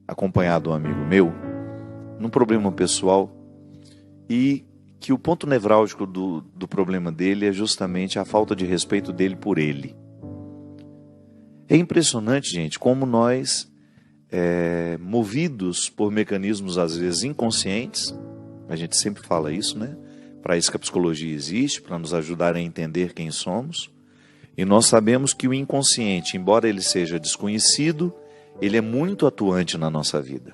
acompanhado um amigo meu num problema pessoal e que o ponto nevrálgico do problema dele é justamente a falta de respeito dele por ele. É impressionante, gente, como nós, movidos por mecanismos às vezes inconscientes, a gente sempre fala isso, né? Para isso que a psicologia existe, para nos ajudar a entender quem somos. E nós sabemos que o inconsciente, embora ele seja desconhecido, ele é muito atuante na nossa vida.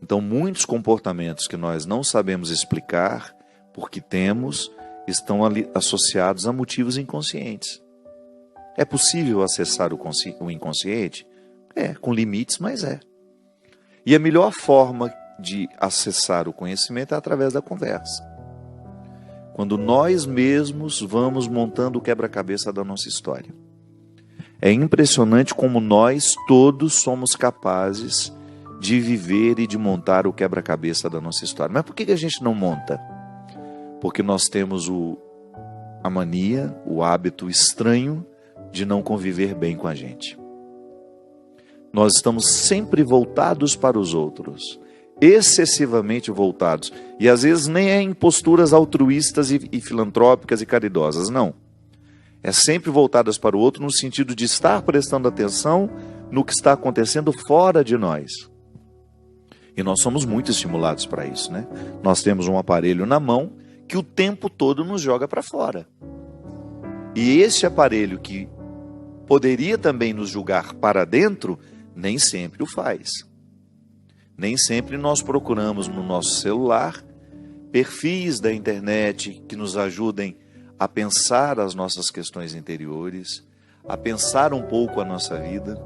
Então, muitos comportamentos que nós não sabemos explicar, porque temos, estão ali associados a motivos inconscientes. É possível acessar o inconsciente? Com limites, mas é. E a melhor forma de acessar o conhecimento é através da conversa. Quando nós mesmos vamos montando o quebra-cabeça da nossa história. É impressionante como nós todos somos capazes de viver e de montar o quebra-cabeça da nossa história. Mas por que a gente não monta? Porque nós temos a mania, o hábito estranho de não conviver bem com a gente. Nós estamos sempre voltados para os outros, excessivamente voltados. E às vezes nem é em posturas altruístas e filantrópicas e caridosas, não. É sempre voltadas para o outro no sentido de estar prestando atenção no que está acontecendo fora de nós. E nós somos muito estimulados para isso, né? Nós temos um aparelho na mão que o tempo todo nos joga para fora. E esse aparelho que poderia também nos julgar para dentro, nem sempre o faz. Nem sempre nós procuramos no nosso celular perfis da internet que nos ajudem a pensar as nossas questões interiores, a pensar um pouco a nossa vida.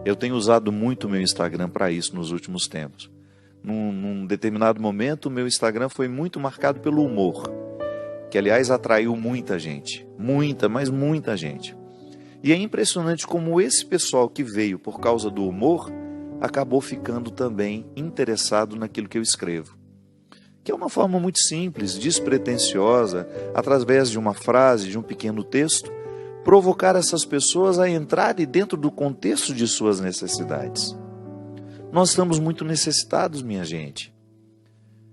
Eu tenho usado muito o meu Instagram para isso nos últimos tempos. Num determinado momento, o meu Instagram foi muito marcado pelo humor, que aliás atraiu muita gente, mas muita gente. E é impressionante como esse pessoal que veio por causa do humor acabou ficando também interessado naquilo que eu escrevo. Que é uma forma muito simples, despretensiosa, através de uma frase, de um pequeno texto, provocar essas pessoas a entrarem dentro do contexto de suas necessidades. Nós estamos muito necessitados, minha gente,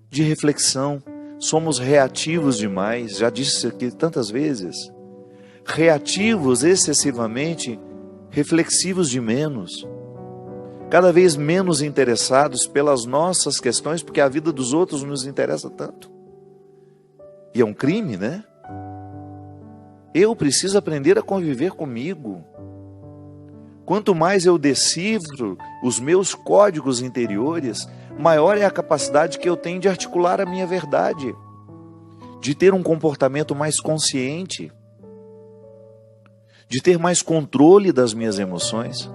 de reflexão. Somos reativos demais, já disse aqui tantas vezes. Reativos excessivamente, reflexivos de menos. Cada vez menos interessados pelas nossas questões, porque a vida dos outros nos interessa tanto. E é um crime, né? Eu preciso aprender a conviver comigo. Quanto mais eu decifro os meus códigos interiores, maior é a capacidade que eu tenho de articular a minha verdade, de ter um comportamento mais consciente, de ter mais controle das minhas emoções.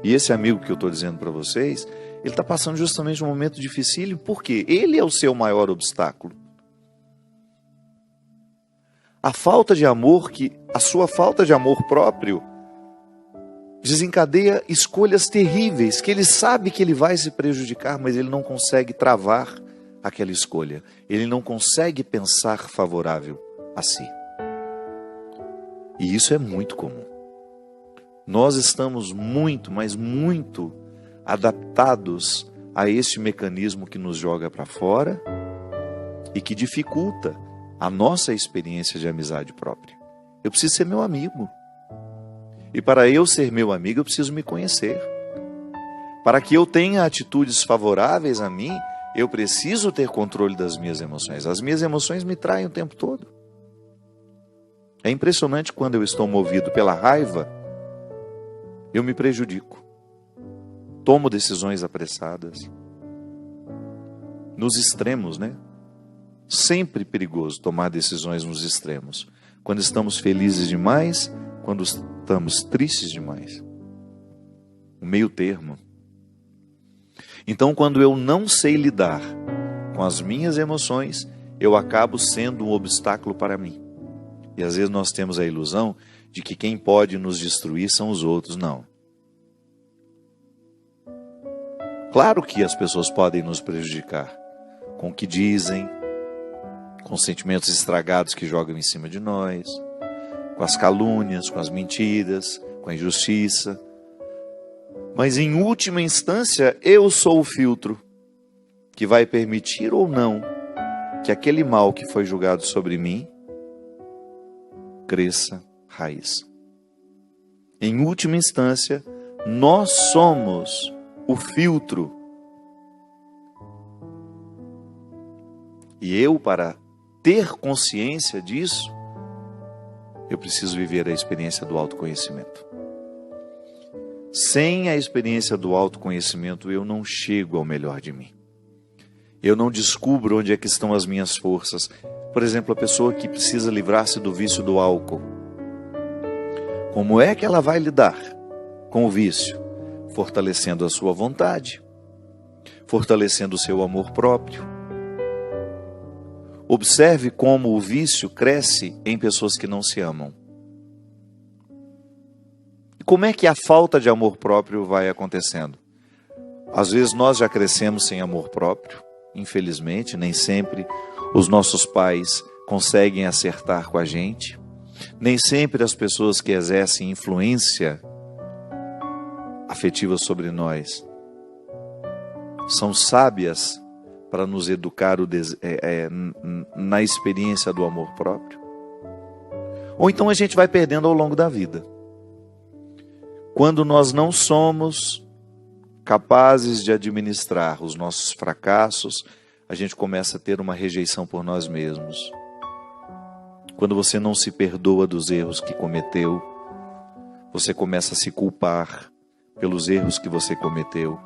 E esse amigo que eu estou dizendo para vocês, ele está passando justamente um momento dificílimo, porque ele é o seu maior obstáculo. A falta de amor, a sua falta de amor próprio, desencadeia escolhas terríveis, que ele sabe que ele vai se prejudicar, mas ele não consegue travar aquela escolha. Ele não consegue pensar favorável a si. E isso é muito comum. Nós estamos muito, mas muito adaptados a este mecanismo que nos joga para fora e que dificulta a nossa experiência de amizade própria. Eu preciso ser meu amigo. E para eu ser meu amigo, eu preciso me conhecer. Para que eu tenha atitudes favoráveis a mim, eu preciso ter controle das minhas emoções. As minhas emoções me traem o tempo todo. É impressionante quando eu estou movido pela raiva, eu me prejudico. Tomo decisões apressadas. Nos extremos, né? Sempre perigoso tomar decisões nos extremos. Quando estamos felizes demais, quando estamos tristes demais. O meio termo. Então, quando eu não sei lidar com as minhas emoções, eu acabo sendo um obstáculo para mim. E às vezes nós temos a ilusão de que quem pode nos destruir são os outros. Não. Claro que as pessoas podem nos prejudicar com o que dizem, com os sentimentos estragados que jogam em cima de nós, com as calúnias, com as mentiras, com a injustiça. Mas em última instância, eu sou o filtro que vai permitir ou não que aquele mal que foi julgado sobre mim cresça raiz. Em última instância, nós somos o filtro. E eu, para ter consciência disso, eu preciso viver a experiência do autoconhecimento. Sem a experiência do autoconhecimento, eu não chego ao melhor de mim. Eu não descubro onde é que estão as minhas forças. Por exemplo, a pessoa que precisa livrar-se do vício do álcool. Como é que ela vai lidar com o vício? Fortalecendo a sua vontade, fortalecendo o seu amor próprio. Observe como o vício cresce em pessoas que não se amam. E como é que a falta de amor próprio vai acontecendo? Às vezes nós já crescemos sem amor próprio, infelizmente, nem sempre os nossos pais conseguem acertar com a gente. Nem sempre as pessoas que exercem influência afetiva sobre nós são sábias para nos educar na experiência do amor próprio. Ou então a gente vai perdendo ao longo da vida. Quando nós não somos capazes de administrar os nossos fracassos, a gente começa a ter uma rejeição por nós mesmos. Quando você não se perdoa dos erros que cometeu, você começa a se culpar pelos erros que você cometeu.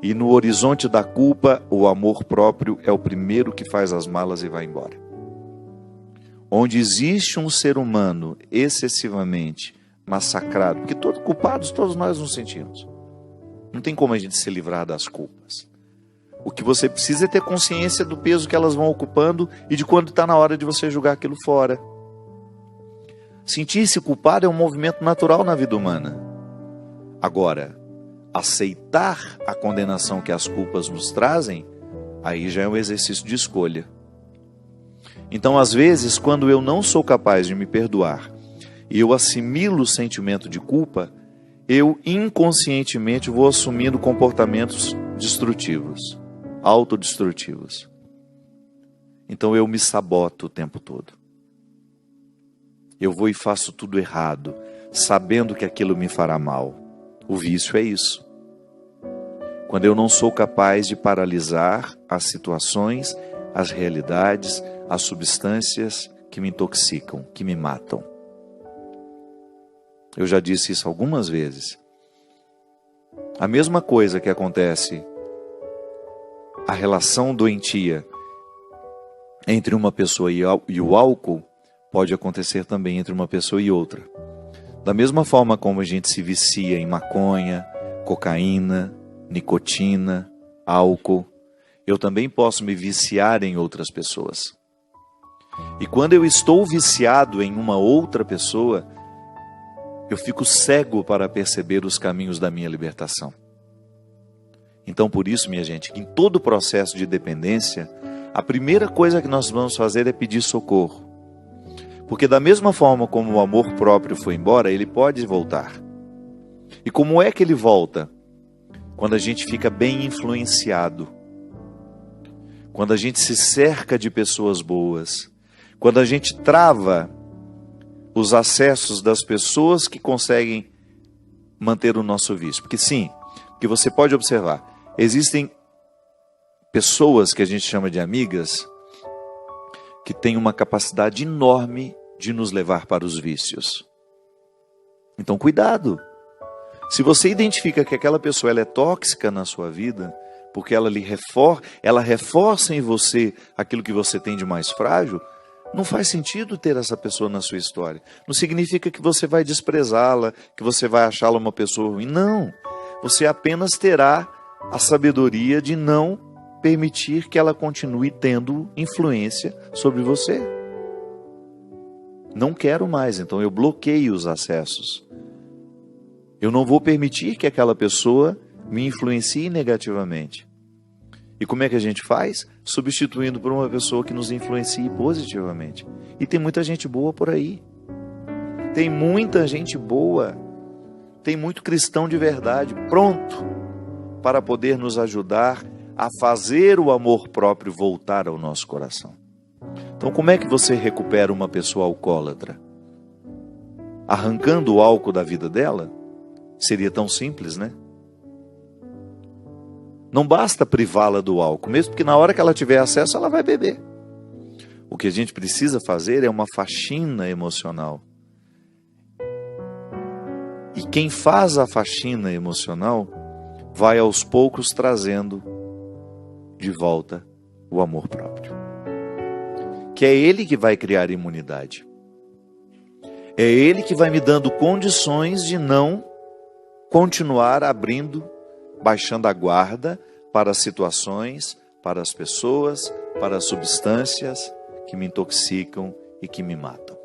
E no horizonte da culpa, o amor próprio é o primeiro que faz as malas e vai embora. Onde existe um ser humano excessivamente massacrado, porque culpados todos nós nos sentimos. Não tem como a gente se livrar das culpas. O que você precisa é ter consciência do peso que elas vão ocupando e de quando está na hora de você jogar aquilo fora. Sentir-se culpado é um movimento natural na vida humana. Agora, aceitar a condenação que as culpas nos trazem, aí já é um exercício de escolha. Então, às vezes, quando eu não sou capaz de me perdoar e eu assimilo o sentimento de culpa, eu inconscientemente vou assumindo comportamentos destrutivos, autodestrutivos. Então eu me saboto o tempo todo. Eu vou e faço tudo errado, sabendo que aquilo me fará mal. O vício é isso. Quando eu não sou capaz de paralisar as situações, as realidades, as substâncias que me intoxicam, que me matam. Eu já disse isso algumas vezes. A mesma coisa que acontece, a relação doentia entre uma pessoa e o álcool, pode acontecer também entre uma pessoa e outra. Da mesma forma como a gente se vicia em maconha, cocaína, nicotina, álcool, eu também posso me viciar em outras pessoas. E quando eu estou viciado em uma outra pessoa, eu fico cego para perceber os caminhos da minha libertação. Então, por isso, minha gente, em todo o processo de dependência, a primeira coisa que nós vamos fazer é pedir socorro. Porque da mesma forma como o amor próprio foi embora, ele pode voltar. E como é que ele volta? Quando a gente fica bem influenciado. Quando a gente se cerca de pessoas boas. Quando a gente trava os acessos das pessoas que conseguem manter o nosso vício. Porque sim, que você pode observar, existem pessoas que a gente chama de amigas que têm uma capacidade enorme de nos levar para os vícios. Então cuidado. Se você identifica que aquela pessoa ela é tóxica na sua vida, porque ela reforça em você aquilo que você tem de mais frágil, não faz sentido ter essa pessoa na sua história. Não significa que você vai desprezá-la, que você vai achá-la uma pessoa ruim. Não. Você apenas terá a sabedoria de não permitir que ela continue tendo influência sobre você. Não quero mais, então eu bloqueio os acessos. Eu não vou permitir que aquela pessoa me influencie negativamente. E como é que a gente faz? Substituindo por uma pessoa que nos influencie positivamente. E tem muita gente boa por aí. Tem muita gente boa. tem muito cristão de verdade, pronto para poder nos ajudar a fazer o amor próprio voltar ao nosso coração. Então, como é que você recupera uma pessoa alcoólatra? Arrancando o álcool da vida dela? Seria tão simples, né? Não basta privá-la do álcool, mesmo que na hora que ela tiver acesso, ela vai beber. O que a gente precisa fazer é uma faxina emocional. E quem faz a faxina emocional vai aos poucos trazendo de volta o amor próprio. Que é ele que vai criar imunidade. É ele que vai me dando condições de não continuar baixando a guarda para as situações, para as pessoas, para as substâncias que me intoxicam e que me matam.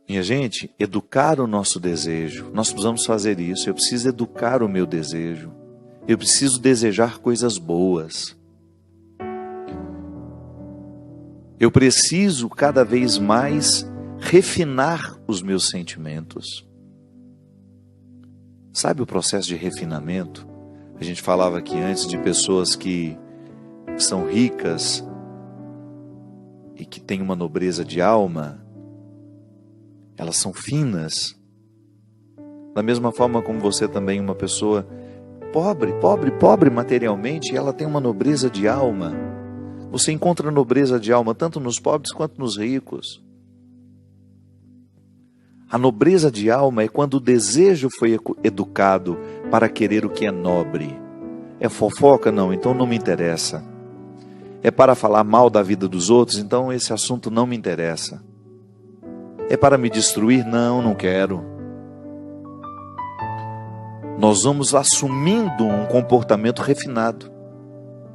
Minha gente, educar o nosso desejo, nós precisamos fazer isso. Eu preciso educar o meu desejo. Eu preciso desejar coisas boas. Eu preciso cada vez mais refinar os meus sentimentos. Sabe o processo de refinamento? A gente falava aqui antes de pessoas que são ricas e que têm uma nobreza de alma. Elas são finas. Da mesma forma como você também, uma pessoa pobre materialmente, ela tem uma nobreza de alma. Você encontra nobreza de alma tanto nos pobres quanto nos ricos. A nobreza de alma é quando o desejo foi educado para querer o que é nobre. É fofoca? Não, então não me interessa. É para falar mal da vida dos outros? Então esse assunto não me interessa. É para me destruir? Não, não quero. Nós vamos assumindo um comportamento refinado,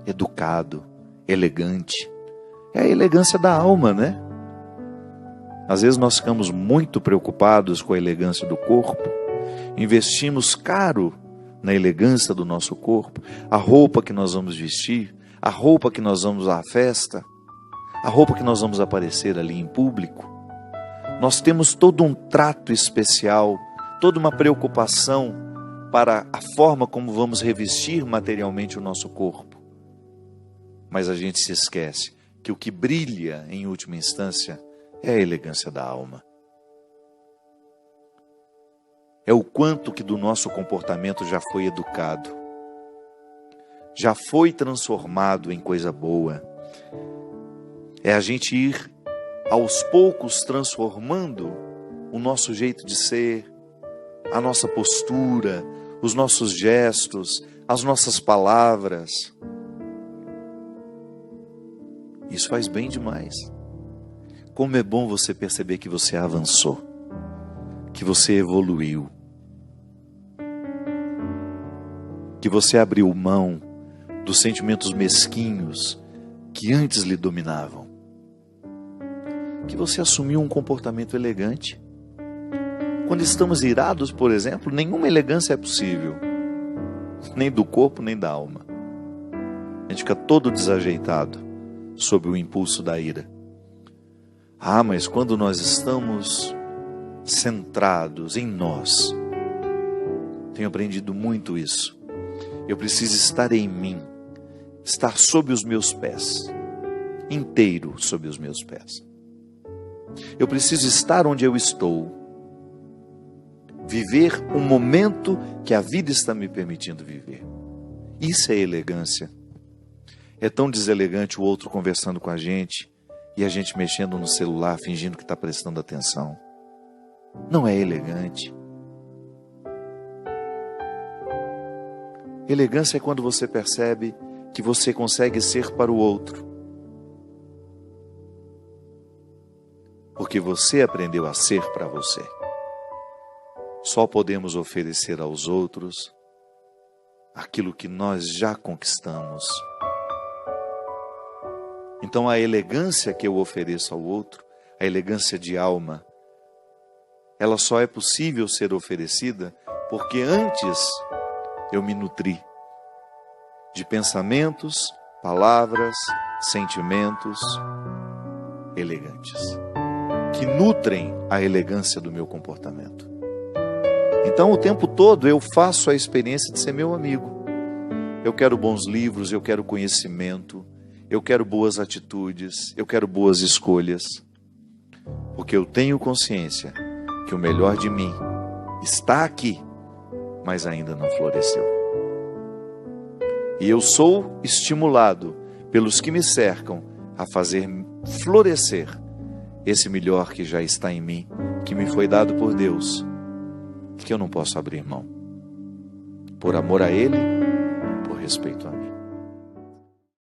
educado, elegante. É a elegância da alma, né? Às vezes nós ficamos muito preocupados com a elegância do corpo, investimos caro na elegância do nosso corpo, a roupa que nós vamos vestir, a roupa que nós vamos à festa, a roupa que nós vamos aparecer ali em público. Nós temos todo um trato especial, toda uma preocupação para a forma como vamos revestir materialmente o nosso corpo. Mas a gente se esquece que o que brilha, em última instância, é a elegância da alma. É o quanto que do nosso comportamento já foi educado, já foi transformado em coisa boa. É a gente ir aos poucos transformando o nosso jeito de ser, a nossa postura, os nossos gestos, as nossas palavras. Isso faz bem demais. Como é bom você perceber que você avançou, que você evoluiu, que você abriu mão dos sentimentos mesquinhos que antes lhe dominavam, que você assumiu um comportamento elegante. Quando estamos irados, por exemplo, nenhuma elegância é possível, nem do corpo, nem da alma. A gente fica todo desajeitado sob o impulso da ira. Ah, mas quando nós estamos centrados em nós, tenho aprendido muito isso. Eu preciso estar em mim, estar sob os meus pés, inteiro sob os meus pés. Eu preciso estar onde eu estou, viver o momento que a vida está me permitindo viver. Isso é elegância. É tão deselegante o outro conversando com a gente e a gente mexendo no celular, fingindo que está prestando atenção. Não é elegante. Elegância é quando você percebe que você consegue ser para o outro, porque você aprendeu a ser para você. Só podemos oferecer aos outros aquilo que nós já conquistamos. Então a elegância que eu ofereço ao outro, a elegância de alma, ela só é possível ser oferecida porque antes eu me nutri de pensamentos, palavras, sentimentos elegantes. que nutrem a elegância do meu comportamento. Então, o tempo todo eu faço a experiência de ser meu amigo. Eu quero bons livros, eu quero conhecimento, eu quero boas atitudes, eu quero boas escolhas, porque eu tenho consciência que o melhor de mim está aqui, mas ainda não floresceu. E eu sou estimulado pelos que me cercam a fazer florescer esse melhor que já está em mim, que me foi dado por Deus, que eu não posso abrir mão, por amor a Ele, por respeito a mim.